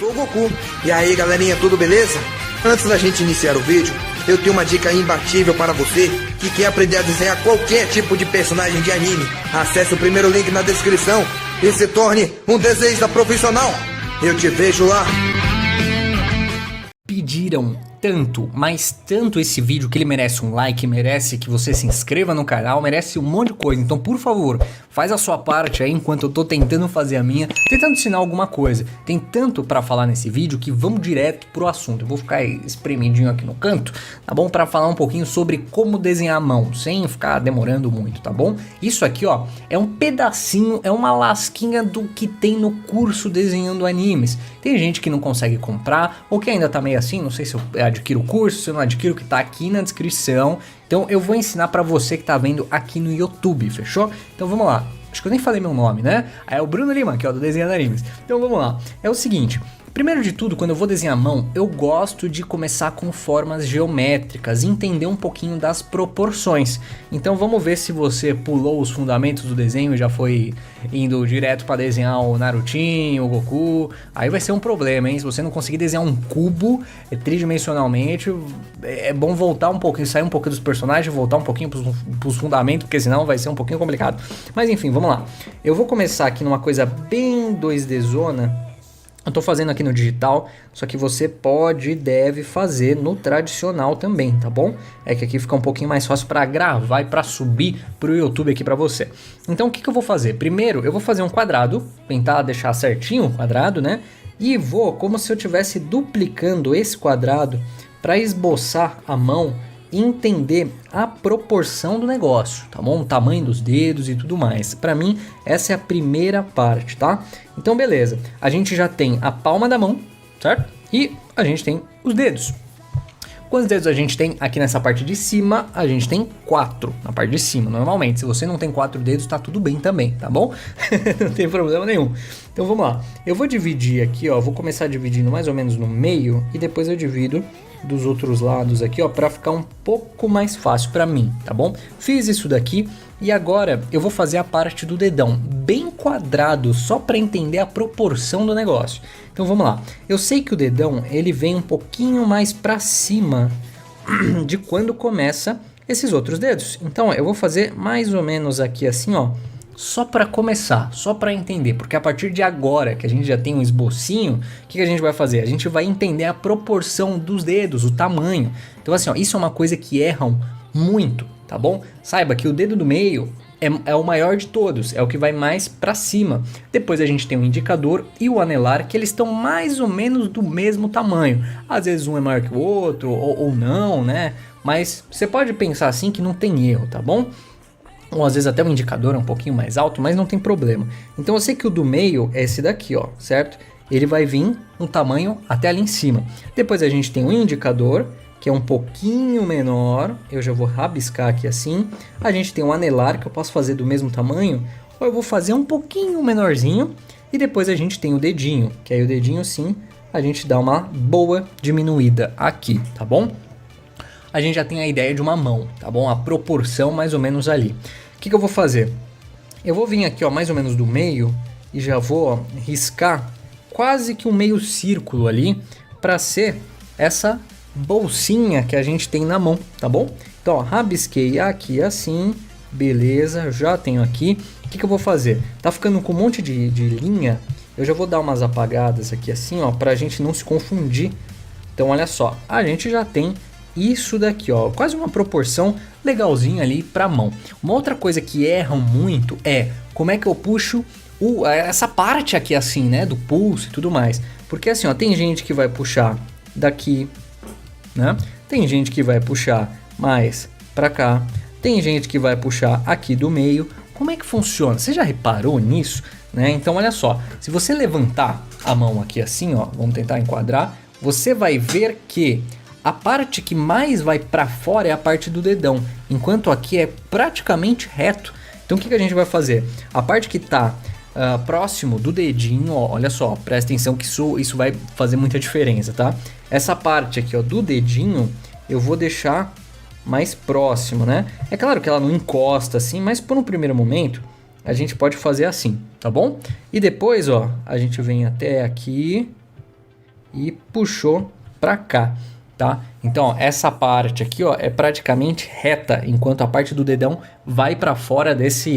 sou o Goku. E aí galerinha, tudo beleza? Antes da gente iniciar o vídeo, eu tenho uma dica imbatível para você que quer aprender a desenhar qualquer tipo de personagem de anime. Acesse o primeiro link na descrição e se torne um desenhista profissional. Eu te vejo lá. Pediram tanto, mas tanto esse vídeo que ele merece um like, merece que você se inscreva no canal, merece um monte de coisa. Então, por favor, faz a sua parte aí enquanto eu tô tentando fazer a minha, tentando ensinar alguma coisa. Tem tanto pra falar nesse vídeo que vamos direto pro assunto. Eu vou ficar espremidinho aqui no canto, tá bom? Pra falar um pouquinho sobre como desenhar a mão, sem ficar demorando muito, tá bom? Isso aqui, ó, é um pedacinho, é uma lasquinha do que tem no curso Desenhando Animes. Tem gente que não consegue comprar, ou que ainda tá meio assim, não sei se eu adquiro o curso, se eu não adquiro, que tá aqui na descrição. Então eu vou ensinar pra você que tá vendo aqui no YouTube, fechou? Então vamos lá. Acho que eu nem falei meu nome, né? É o Bruno Lima, que é o do Desenhando Animes. Então vamos lá. É o seguinte, primeiro de tudo, quando eu vou desenhar a mão, eu gosto de começar com formas geométricas, entender um pouquinho das proporções. Então vamos ver se você pulou os fundamentos do desenho e já foi indo direto para desenhar o Narutinho, o Goku. Aí vai ser um problema, hein? Se você não conseguir desenhar um cubo tridimensionalmente, é bom voltar um pouquinho, sair um pouquinho dos personagens, voltar um pouquinho pros fundamentos, porque senão vai ser um pouquinho complicado. Mas enfim, vamos lá. Eu vou começar aqui numa coisa bem 2D zona. Eu tô fazendo aqui no digital, só que você pode e deve fazer no tradicional também, tá bom? É que aqui fica um pouquinho mais fácil para gravar e para subir pro YouTube aqui para você. Então o que eu vou fazer? Primeiro eu vou fazer um quadrado, tentar deixar certinho o quadrado, né? E vou, como se eu estivesse duplicando esse quadrado para esboçar a mão e entender a proporção do negócio, tá bom? O tamanho dos dedos e tudo mais. Pra mim, essa é a primeira parte, tá? Então, beleza. A gente já tem a palma da mão, certo? E a gente tem os dedos. Quantos dedos a gente tem aqui nessa parte de cima? A gente tem 4 na parte de cima, normalmente. Se você não tem 4 dedos, tá tudo bem também, tá bom? Não tem problema nenhum. Então, vamos lá. Eu vou dividir aqui, ó. Vou começar dividindo mais ou menos no meio e depois eu divido dos outros lados aqui, ó, para ficar um pouco mais fácil para mim, tá bom? Fiz isso daqui e agora eu vou fazer a parte do dedão bem quadrado, só para entender a proporção do negócio. Então vamos lá. Eu sei que o dedão ele vem um pouquinho mais para cima de quando começa esses outros dedos. Então eu vou fazer mais ou menos aqui assim, ó. Só para começar, só para entender, porque a partir de agora que a gente já tem um esbocinho, o que a gente vai fazer? A gente vai entender a proporção dos dedos, o tamanho. Então assim, ó, isso é uma coisa que erram muito, tá bom? Saiba que o dedo do meio é o maior de todos, é o que vai mais para cima. Depois a gente tem o indicador e o anelar, que eles estão mais ou menos do mesmo tamanho. Às vezes um é maior que o outro, ou não, né? Mas você pode pensar assim que não tem erro, tá bom? Ou às vezes até o indicador é um pouquinho mais alto, mas não tem problema. Então eu sei que o do meio é esse daqui, ó, certo? Ele vai vir no tamanho até ali em cima. Depois a gente tem o indicador, que é um pouquinho menor. Eu já vou rabiscar aqui assim. A gente tem o anelar, que eu posso fazer do mesmo tamanho, ou eu vou fazer um pouquinho menorzinho. E depois a gente tem o dedinho, que aí o dedinho sim, a gente dá uma boa diminuída aqui, tá bom? A gente já tem a ideia de uma mão, tá bom? A proporção mais ou menos ali. O que eu vou fazer? Eu vou vir aqui, ó, mais ou menos do meio e já vou, ó, riscar quase que um meio círculo ali para ser essa bolsinha que a gente tem na mão, tá bom? Então, ó, rabisquei aqui assim, beleza, já tenho aqui. O que eu vou fazer? Tá ficando com um monte de linha, eu já vou dar umas apagadas aqui assim, ó, pra gente não se confundir. Então, olha só, a gente já tem isso daqui, ó, quase uma proporção legalzinha ali pra mão. Uma outra coisa que erram muito é como é que eu puxo essa parte aqui assim, né, do pulso e tudo mais. Porque assim, ó, tem gente que vai puxar daqui, né? Tem gente que vai puxar mais pra cá. Tem gente que vai puxar aqui do meio. Como é que funciona? Você já reparou nisso, né? Então olha só, se você levantar a mão aqui assim, ó, vamos tentar enquadrar, você vai ver que a parte que mais vai para fora é a parte do dedão, enquanto aqui é praticamente reto. Então o que a gente vai fazer? A parte que está próximo do dedinho, ó, olha só, presta atenção que isso vai fazer muita diferença, tá? Essa parte aqui, ó, do dedinho, eu vou deixar mais próximo, né? É claro que ela não encosta assim, mas por um primeiro momento a gente pode fazer assim, tá bom? E depois, ó, a gente vem até aqui e puxou pra cá, tá? Então, ó, essa parte aqui, ó, é praticamente reta, enquanto a parte do dedão vai pra fora dessa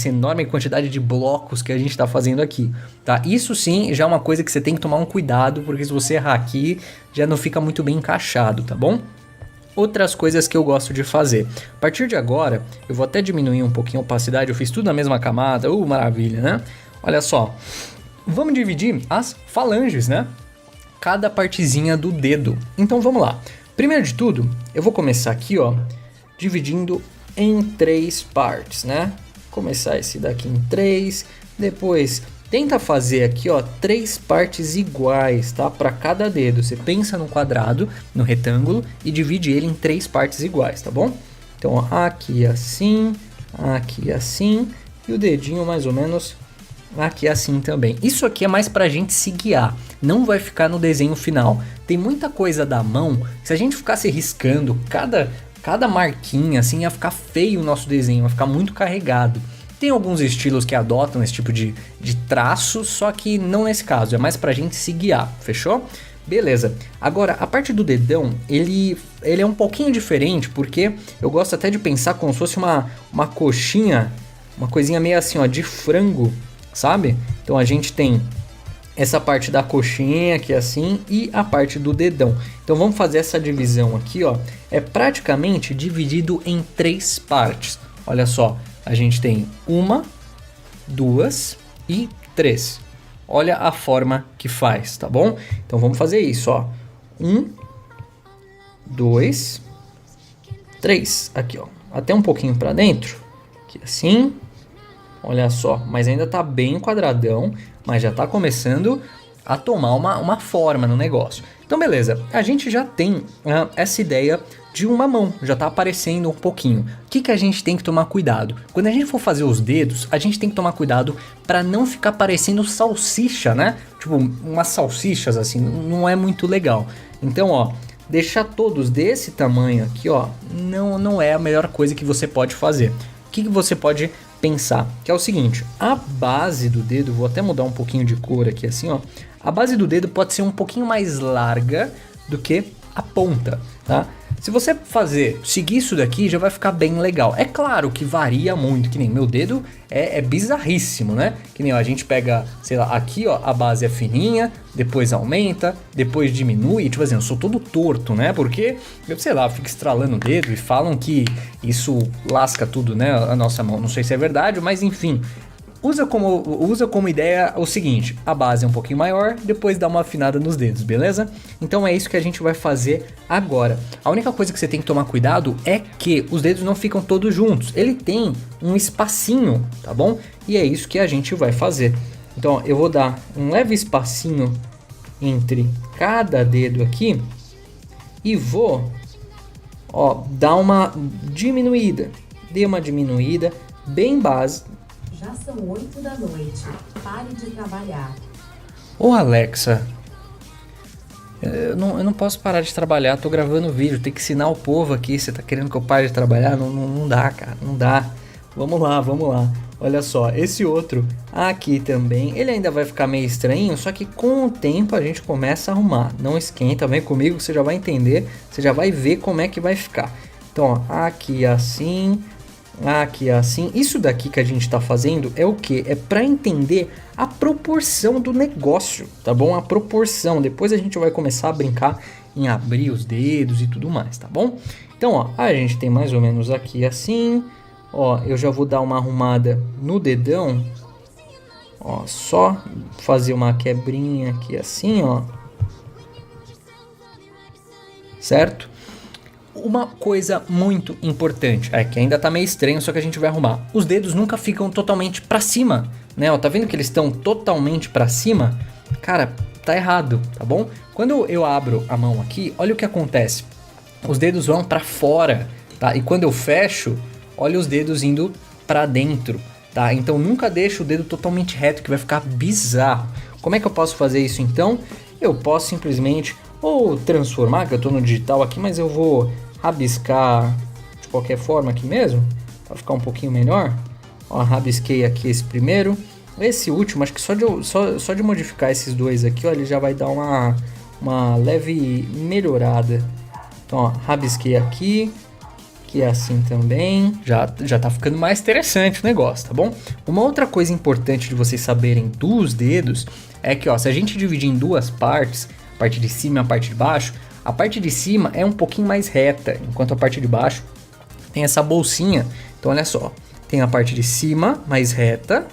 enorme quantidade de blocos que a gente tá fazendo aqui, tá? Isso sim já é uma coisa que você tem que tomar um cuidado, porque se você errar aqui, já não fica muito bem encaixado, tá bom? Outras coisas que eu gosto de fazer. A partir de agora, eu vou até diminuir um pouquinho a opacidade, eu fiz tudo na mesma camada, maravilha, né? Olha só, vamos dividir as falanges, né? Cada partezinha do dedo. Então vamos lá. Primeiro de tudo, eu vou começar aqui, ó, dividindo em 3 partes, né? Começar esse daqui em 3, depois tenta fazer aqui, ó, 3 partes iguais, tá? Para cada dedo. Você pensa no quadrado, no retângulo e divide ele em 3 partes iguais, tá bom? Então, ó, aqui assim e o dedinho mais ou menos aqui assim também. Isso aqui é mais pra gente se guiar, não vai ficar no desenho final. Tem muita coisa da mão, se a gente ficasse riscando cada marquinha assim, ia ficar feio o nosso desenho, ia ficar muito carregado. Tem alguns estilos que adotam esse tipo de traço, só que não nesse caso, é mais pra gente se guiar, fechou? Beleza, agora a parte do dedão, ele é um pouquinho diferente, porque eu gosto até de pensar como se fosse uma coxinha, uma coisinha meio assim, ó, de frango, sabe? Então a gente tem essa parte da coxinha aqui assim e a parte do dedão. Então vamos fazer essa divisão aqui, ó, é praticamente dividido em 3 partes. Olha só, a gente tem 1, 2 e 3. Olha a forma que faz, tá bom? Então vamos fazer isso, ó. 1, 2, 3. Aqui, ó. Até um pouquinho para dentro. Aqui assim. Olha só, mas ainda tá bem quadradão, mas já tá começando a tomar uma forma no negócio. Então beleza, a gente já tem essa ideia de uma mão, já tá aparecendo um pouquinho. O que a gente tem que tomar cuidado? Quando a gente for fazer os dedos, a gente tem que tomar cuidado para não ficar parecendo salsicha, né? Tipo, umas salsichas assim, não é muito legal. Então, ó, deixar todos desse tamanho aqui, ó, não é a melhor coisa que você pode fazer. O que você pode pensar? Que é o seguinte, a base do dedo, vou até mudar um pouquinho de cor aqui assim, ó. A base do dedo pode ser um pouquinho mais larga do que a ponta, tá? Se você seguir isso daqui, já vai ficar bem legal. É claro que varia muito, que nem meu dedo é bizarríssimo, né? Que nem ó, a gente pega, sei lá, aqui ó, a base é fininha, depois aumenta, depois diminui. Tipo assim, eu sou todo torto, né? Porque, eu sei lá, fico estralando o dedo e falam que isso lasca tudo, né? A nossa mão. Não sei se é verdade, mas enfim. Usa como ideia o seguinte, a base é um pouquinho maior, depois dá uma afinada nos dedos, beleza? Então é isso que a gente vai fazer agora. A única coisa que você tem que tomar cuidado é que os dedos não ficam todos juntos. Ele tem um espacinho, tá bom? E é isso que a gente vai fazer. Então ó, eu vou dar um leve espacinho entre cada dedo aqui e vou, ó, dar uma diminuída. Dê uma diminuída bem básica. Já são 8 da noite. Pare de trabalhar. Ô Alexa, eu não posso parar de trabalhar, tô gravando vídeo, tem que ensinar o povo aqui. Você tá querendo que eu pare de trabalhar? Não dá, cara, não dá. Vamos lá. Olha só, esse outro aqui também, ele ainda vai ficar meio estranho, só que com o tempo a gente começa a arrumar. Não esquenta, vem comigo que você já vai entender, você já vai ver como é que vai ficar. Então, ó, aqui assim... Aqui assim, isso daqui que a gente tá fazendo é o que? É para entender a proporção do negócio, tá bom? A proporção, depois a gente vai começar a brincar em abrir os dedos e tudo mais, tá bom? Então, ó, a gente tem mais ou menos aqui assim, ó, eu já vou dar uma arrumada no dedão, ó, só fazer uma quebrinha aqui assim, ó, certo? Uma coisa muito importante, que ainda tá meio estranho, só que a gente vai arrumar. Os dedos nunca ficam totalmente pra cima, né? Ó, tá vendo que eles estão totalmente pra cima? Cara, tá errado, tá bom? Quando eu abro a mão aqui, olha o que acontece. Os dedos vão pra fora, tá? E quando eu fecho, olha os dedos indo pra dentro, tá? Então nunca deixa o dedo totalmente reto, que vai ficar bizarro. Como é que eu posso fazer isso então? Eu posso simplesmente ou transformar, que eu tô no digital aqui, mas eu vou rabiscar de qualquer forma aqui mesmo, para ficar um pouquinho melhor. Ó, rabisquei aqui esse primeiro, Esse último, acho que só de modificar esses dois aqui, ó, ele já vai dar uma leve melhorada. Então, ó, rabisquei aqui, que é assim também. Já tá ficando mais interessante o negócio, tá bom? Uma outra coisa importante de vocês saberem dos dedos é que, ó, se a gente dividir em duas partes, a parte de cima e a parte de baixo, a parte de cima é um pouquinho mais reta, enquanto a parte de baixo tem essa bolsinha. Então, olha só, tem a parte de cima mais reta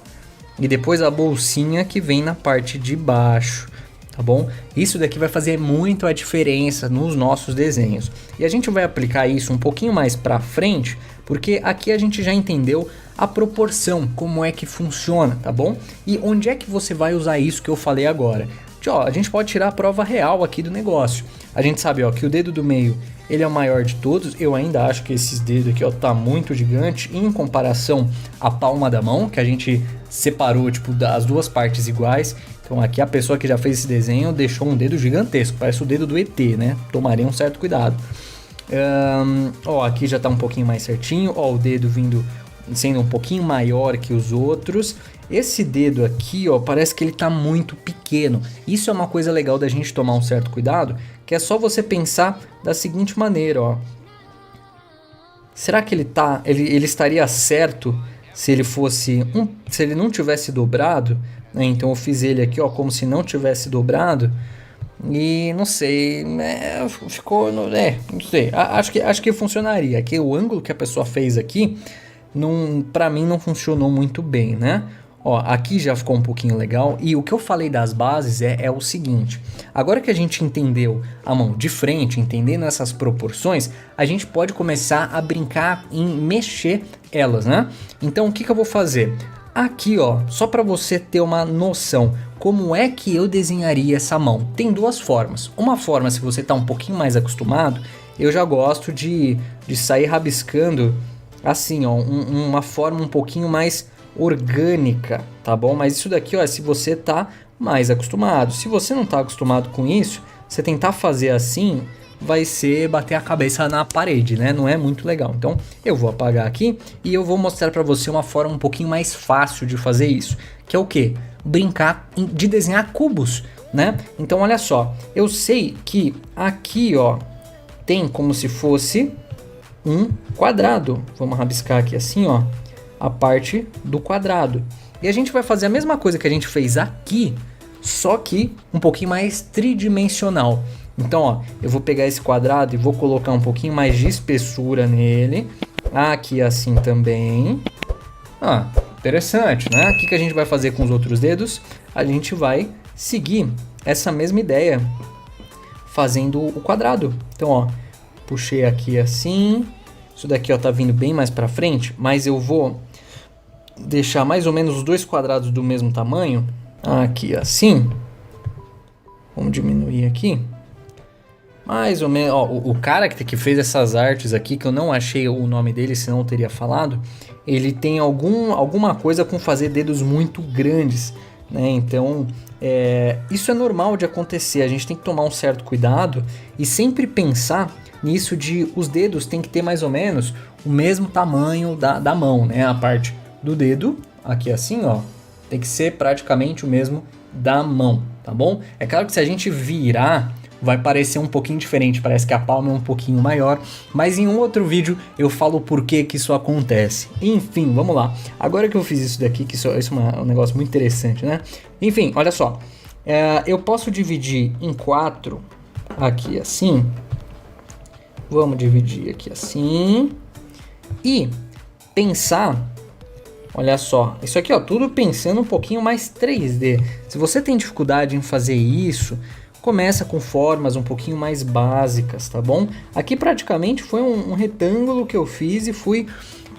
e depois a bolsinha que vem na parte de baixo, tá bom? Isso daqui vai fazer muito a diferença nos nossos desenhos. E a gente vai aplicar isso um pouquinho mais pra frente, porque aqui a gente já entendeu a proporção, como é que funciona, tá bom? E onde é que você vai usar isso que eu falei agora? Ó, a gente pode tirar a prova real aqui do negócio. A gente sabe, ó, que o dedo do meio, ele é o maior de todos. Eu ainda acho que esses dedos aqui, ó, tá muito gigante em comparação à palma da mão, que a gente separou, tipo, das duas partes iguais. Então aqui a pessoa que já fez esse desenho deixou um dedo gigantesco, parece o dedo do ET, né? Tomaria um certo cuidado. Ó, aqui já tá um pouquinho mais certinho, ó, o dedo sendo um pouquinho maior que os outros. Esse dedo aqui, ó, parece que ele tá muito pequeno. Isso é uma coisa legal da gente tomar um certo cuidado, que é só você pensar da seguinte maneira, ó. Será que ele estaria certo se ele fosse se ele não tivesse dobrado, né? Então eu fiz ele aqui, ó, como se não tivesse dobrado. E não sei, ficou, não sei. Acho que funcionaria. Aqui o ângulo que a pessoa fez aqui, pra mim não funcionou muito bem, né? Ó, aqui já ficou um pouquinho legal. E o que eu falei das bases é o seguinte. Agora que a gente entendeu a mão de frente, entendendo essas proporções, a gente pode começar a brincar em mexer elas, né? Então o que eu vou fazer? Aqui, ó, só para você ter uma noção, como é que eu desenharia essa mão? Tem duas formas. Uma forma, se você tá um pouquinho mais acostumado, eu já gosto de sair rabiscando assim, ó, uma forma um pouquinho mais orgânica, tá bom? Mas isso daqui, ó, é se você tá mais acostumado. Se você não tá acostumado com isso, você tentar fazer assim, vai ser bater a cabeça na parede, né? Não é muito legal. Então, eu vou apagar aqui e eu vou mostrar pra você uma forma um pouquinho mais fácil de fazer isso, que é o quê? Brincar de desenhar cubos, né? Então, olha só, eu sei que aqui, ó, tem como se fosse um quadrado. Vamos rabiscar aqui assim, ó, a parte do quadrado. E a gente vai fazer a mesma coisa que a gente fez aqui, só que um pouquinho mais tridimensional. Então, ó, eu vou pegar esse quadrado e vou colocar um pouquinho mais de espessura nele. Aqui assim também. Ah, interessante, né? O que a gente vai fazer com os outros dedos? A gente vai seguir essa mesma ideia, fazendo o quadrado. Então, ó, puxei aqui assim. Isso daqui, ó, tá vindo bem mais pra frente, mas eu vou deixar mais ou menos os dois quadrados do mesmo tamanho. Aqui assim. Vamos diminuir aqui. Mais ou menos, ó, o cara que fez essas artes aqui, que eu não achei o nome dele, senão eu teria falado, ele tem alguma coisa com fazer dedos muito grandes, né? Então, isso é normal de acontecer, a gente tem que tomar um certo cuidado e sempre pensar nisso de os dedos tem que ter mais ou menos o mesmo tamanho da mão, né? A parte do dedo, aqui assim, ó, tem que ser praticamente o mesmo da mão, tá bom? É claro que se a gente virar, vai parecer um pouquinho diferente, parece que a palma é um pouquinho maior, mas em um outro vídeo eu falo por que isso acontece. Enfim, vamos lá. Agora que eu fiz isso daqui, que isso é um negócio muito interessante, né? Enfim, olha só. Eu posso dividir em 4 aqui assim. Vamos dividir aqui assim. E pensar, olha só, isso aqui, ó, tudo pensando um pouquinho mais 3D. Se você tem dificuldade em fazer isso, começa com formas um pouquinho mais básicas, tá bom? Aqui praticamente foi um retângulo que eu fiz e fui,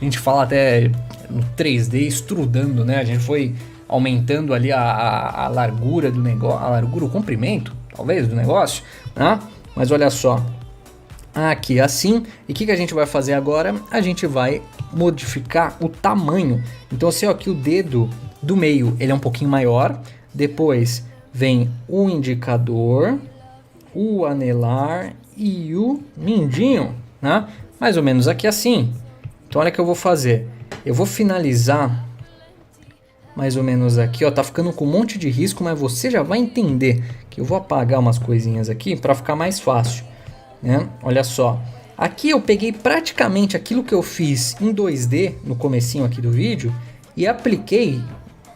a gente fala até no 3D, estrudando, né? A gente foi aumentando ali a largura do negócio, a largura, o comprimento, talvez, do negócio, né? Mas olha só, aqui assim, e o que a gente vai fazer agora? A gente vai modificar o tamanho. Então assim, ó, aqui o dedo do meio, ele é um pouquinho maior, depois vem o indicador, o anelar e o mindinho, né? Mais ou menos aqui assim. Então olha o que eu vou fazer. Eu vou finalizar mais ou menos aqui, ó, tá ficando com um monte de risco, mas você já vai entender que eu vou apagar umas coisinhas aqui para ficar mais fácil, né? Olha só, aqui eu peguei praticamente aquilo que eu fiz em 2D no comecinho aqui do vídeo e apliquei,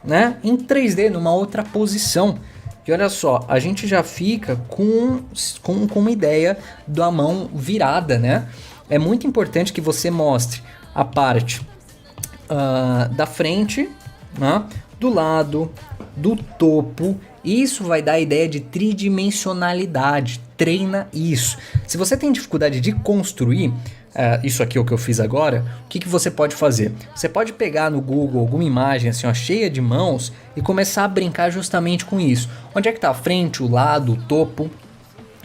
né, em 3D numa outra posição. E olha só, a gente já fica com uma ideia da mão virada, né? É muito importante que você mostre a parte da frente, né, do lado, do topo. Isso vai dar a ideia de tridimensionalidade. Treina isso. Se você tem dificuldade de construir, isso aqui é o que eu fiz agora, o que você pode fazer? Você pode pegar no Google alguma imagem assim, ó, cheia de mãos e começar a brincar justamente com isso. Onde é que está a frente, o lado, o topo?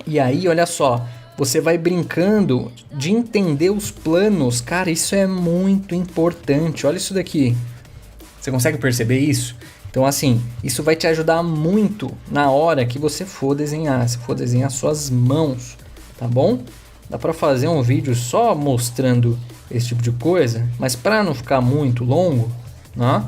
E aí, olha só, você vai brincando de entender os planos. Cara, isso é muito importante. Olha isso daqui. Você consegue perceber isso? Então assim, isso vai te ajudar muito na hora que você for desenhar. Se for desenhar suas mãos, tá bom? Dá pra fazer um vídeo só mostrando esse tipo de coisa, mas para não ficar muito longo, né?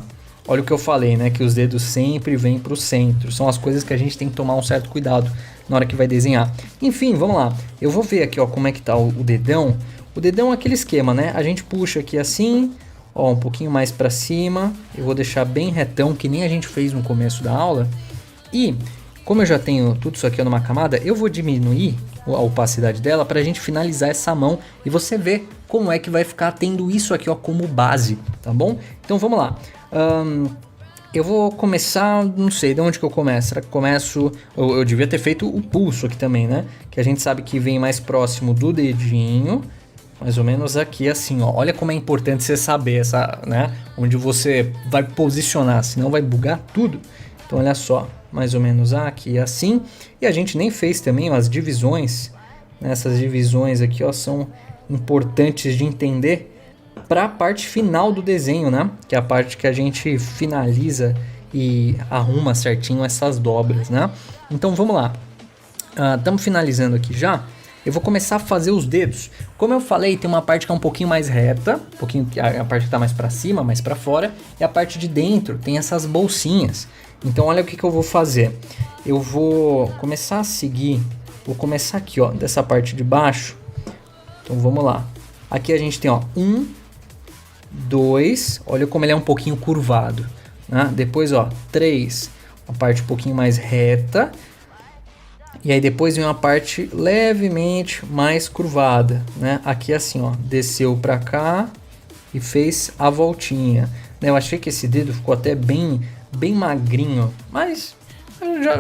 Olha o que eu falei, né? Que os dedos sempre vêm pro centro. São as coisas que a gente tem que tomar um certo cuidado na hora que vai desenhar. Enfim, vamos lá. Eu vou ver aqui, ó, como é que tá o dedão. O dedão é aquele esquema, né? A gente puxa aqui assim, ó, um pouquinho mais para cima. Eu vou deixar bem retão, que nem a gente fez no começo da aula. E como eu já tenho tudo isso aqui numa camada, eu vou diminuir a opacidade dela para a gente finalizar essa mão e você ver como é que vai ficar tendo isso aqui, ó, como base, tá bom? Então vamos lá. Eu vou começar, não sei de onde que eu começo. Será que começo? Eu devia ter feito o pulso aqui também, né? Que a gente sabe que vem mais próximo do dedinho. Mais ou menos aqui assim, ó. Olha como é importante você saber essa, né? Onde você vai posicionar, senão vai bugar tudo. Então olha só, mais ou menos aqui assim. E a gente nem fez também as divisões. Né? Essas divisões aqui, ó, são importantes de entender para a parte final do desenho, né? Que é a parte que a gente finaliza e arruma certinho essas dobras, né? Então vamos lá. Estamos finalizando aqui já. Eu vou começar a fazer os dedos. Como eu falei, tem uma parte que é um pouquinho mais reta, a parte que está mais para cima, mais para fora, e a parte de dentro tem essas bolsinhas. Então olha o que eu vou fazer. Eu vou começar a seguir, vou começar aqui, ó, dessa parte de baixo. Então vamos lá. Aqui a gente tem, ó, 1, 2, olha como ele é um pouquinho curvado, né? Depois, ó, 3, uma parte um pouquinho mais reta. E aí depois vem uma parte levemente mais curvada, né? Aqui assim, ó, desceu pra cá e fez a voltinha. Eu achei que esse dedo ficou até bem magrinho, mas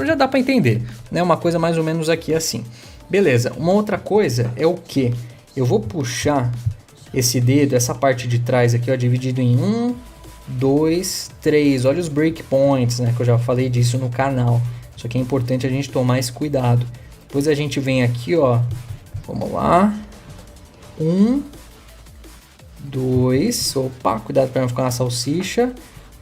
já dá pra entender, né? Uma coisa mais ou menos aqui assim. Beleza, uma outra coisa é o que? Eu vou puxar esse dedo, essa parte de trás aqui, ó, dividido em 1, 2, 3. Olha os breakpoints, né? Que eu já falei disso no canal. Só que é importante a gente tomar esse cuidado. Depois a gente vem aqui, ó. Vamos lá. 1, 2. Opa, cuidado para não ficar uma salsicha.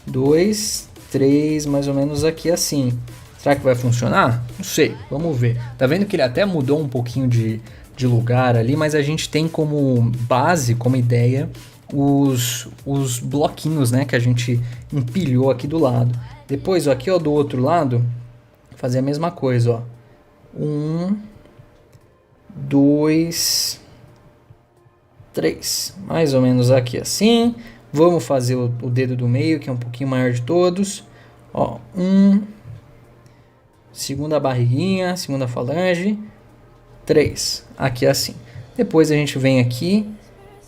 2, 3, mais ou menos aqui assim. Será que vai funcionar? Não sei, vamos ver. Tá vendo que ele até mudou um pouquinho de lugar ali, mas a gente tem como base, como ideia, os bloquinhos, né? Que a gente empilhou aqui do lado. Depois, ó, aqui, ó, do outro lado, fazer a mesma coisa, ó. 1, 2, 3. Mais ou menos aqui assim. Vamos fazer o dedo do meio, que é um pouquinho maior de todos. Ó, 1. Segunda barriguinha, segunda falange. 3. Aqui assim. Depois a gente vem aqui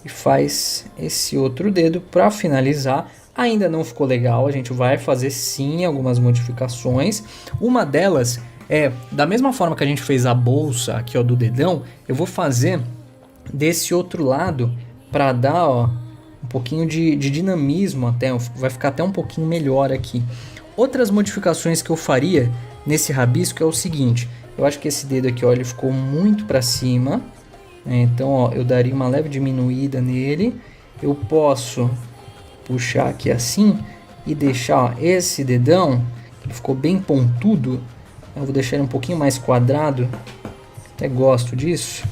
e faz esse outro dedo para finalizar. Ainda não ficou legal, a gente vai fazer sim algumas modificações. Uma delas é, da mesma forma que a gente fez a bolsa aqui, ó, do dedão, eu vou fazer desse outro lado para dar, ó, um pouquinho de dinamismo até, vai ficar até um pouquinho melhor aqui. Outras modificações que eu faria nesse rabisco é o seguinte, eu acho que esse dedo aqui, ó, ele ficou muito para cima, né? Então, ó, eu daria uma leve diminuída nele. Eu posso puxar aqui assim e deixar, ó, esse dedão, que ele ficou bem pontudo, eu vou deixar ele um pouquinho mais quadrado, até gosto disso.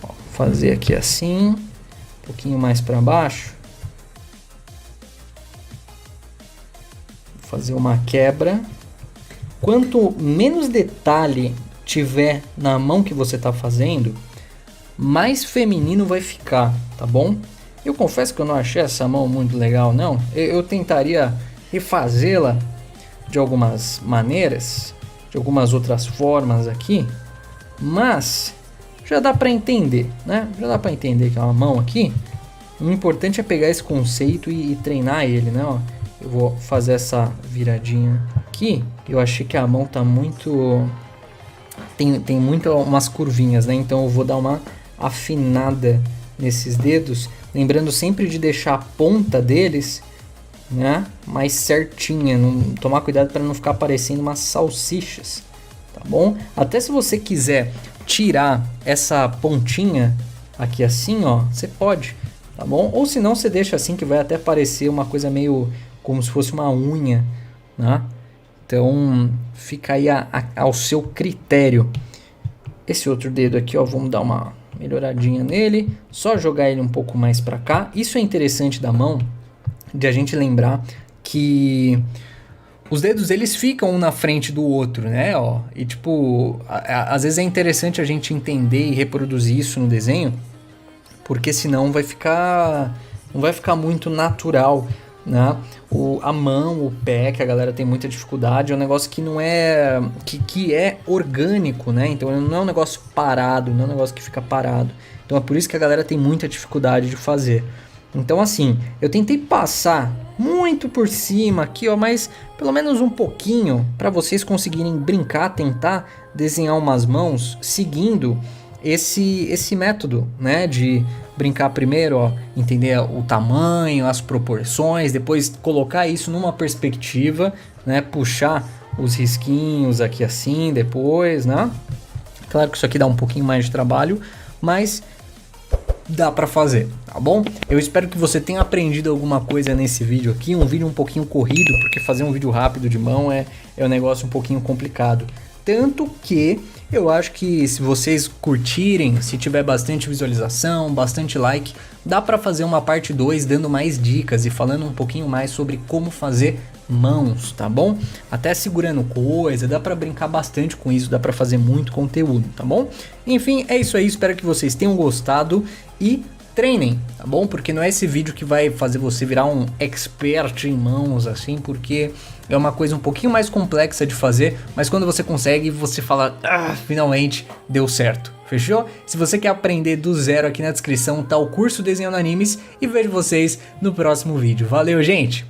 Ó, fazer aqui assim, um pouquinho mais para baixo, fazer uma quebra. Quanto menos detalhe tiver na mão que você está fazendo, mais feminino vai ficar, tá bom? Eu confesso que eu não achei essa mão muito legal, não. Eu tentaria refazê-la de algumas maneiras, de algumas outras formas aqui, mas já dá para entender, né? Já dá para entender que é uma mão aqui. O importante é pegar esse conceito e treinar ele, né? Ó, eu vou fazer essa viradinha aqui. Eu achei que a mão tá muito... Tem muito umas curvinhas, né? Então eu vou dar uma afinada nesses dedos. Lembrando sempre de deixar a ponta deles, né, mais certinha. Tomar cuidado para não ficar parecendo umas salsichas, tá bom? Até se você quiser tirar essa pontinha aqui assim, ó, você pode, tá bom? Ou se não, você deixa assim que vai até parecer uma coisa meio como se fosse uma unha, né? Então fica aí ao seu critério. Esse outro dedo aqui, ó, vamos dar uma melhoradinha nele, só jogar ele um pouco mais para cá. Isso é interessante da mão, de a gente lembrar que os dedos eles ficam um na frente do outro, né? Ó, e tipo, às vezes é interessante a gente entender e reproduzir isso no desenho, porque senão não vai ficar muito natural, né? A mão, o pé, que a galera tem muita dificuldade, é um negócio que não é que é orgânico, né? Então não é um negócio parado, não é um negócio que fica parado. Então é por isso que a galera tem muita dificuldade de fazer. Então assim, eu tentei passar muito por cima aqui, ó, mas pelo menos um pouquinho para vocês conseguirem brincar, tentar desenhar umas mãos seguindo esse método, né, de brincar primeiro, ó, entender o tamanho, as proporções, depois colocar isso numa perspectiva, né, puxar os risquinhos aqui assim, depois, né? Claro que isso aqui dá um pouquinho mais de trabalho, mas dá pra fazer, tá bom? Eu espero que você tenha aprendido alguma coisa nesse vídeo aqui, um vídeo um pouquinho corrido, porque fazer um vídeo rápido de mão é um negócio um pouquinho complicado. Tanto que eu acho que se vocês curtirem, se tiver bastante visualização, bastante like, dá pra fazer uma parte 2 dando mais dicas e falando um pouquinho mais sobre como fazer mãos, tá bom? Até segurando coisa, dá pra brincar bastante com isso, dá pra fazer muito conteúdo, tá bom? Enfim, é isso aí, espero que vocês tenham gostado e treinem, tá bom? Porque não é esse vídeo que vai fazer você virar um expert em mãos, assim, porque é uma coisa um pouquinho mais complexa de fazer, mas quando você consegue, você fala, finalmente deu certo, fechou? Se você quer aprender do zero, aqui na descrição tá o curso Desenhando Animes e vejo vocês no próximo vídeo. Valeu, gente!